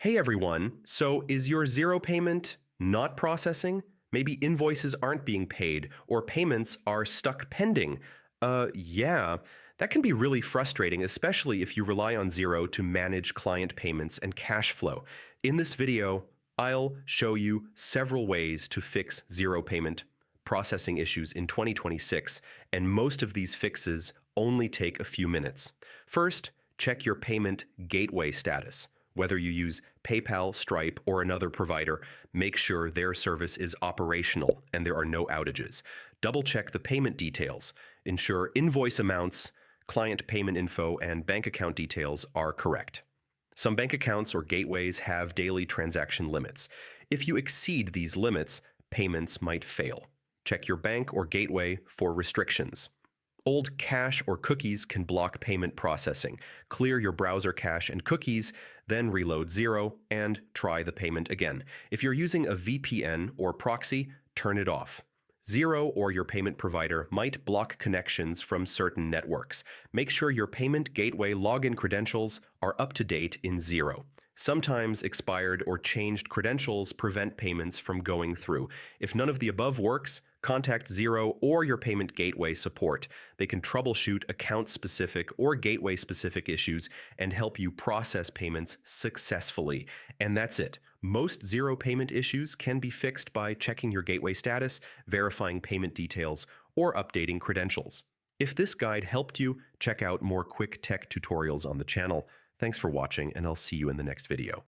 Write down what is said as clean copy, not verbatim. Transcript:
Hey everyone, so is your Xero payment not processing? Maybe invoices aren't being paid or payments are stuck pending. Yeah, that can be really frustrating, especially if you rely on Xero to manage client payments and cash flow. In this video, I'll show you several ways to fix Xero payment processing issues in 2026, and most of these fixes only take a few minutes. First, check your payment gateway status. Whether you use PayPal, Stripe, or another provider, make sure their service is operational and there are no outages. Double-check the payment details. Ensure invoice amounts, client payment info, and bank account details are correct. Some bank accounts or gateways have daily transaction limits. If you exceed these limits, payments might fail. Check your bank or gateway for restrictions. Old cache or cookies can block payment processing. Clear your browser cache and cookies, then reload Xero and try the payment again. If you're using a VPN or proxy, turn it off. Xero or your payment provider might block connections from certain networks. Make sure your payment gateway login credentials are up to date in Xero. Sometimes expired or changed credentials prevent payments from going through. If none of the above works, contact Xero or your payment gateway support. They can troubleshoot account-specific or gateway-specific issues and help you process payments successfully. And that's it. Most Xero payment issues can be fixed by checking your gateway status, verifying payment details, or updating credentials. If this guide helped you, check out more quick tech tutorials on the channel. Thanks for watching, and I'll see you in the next video.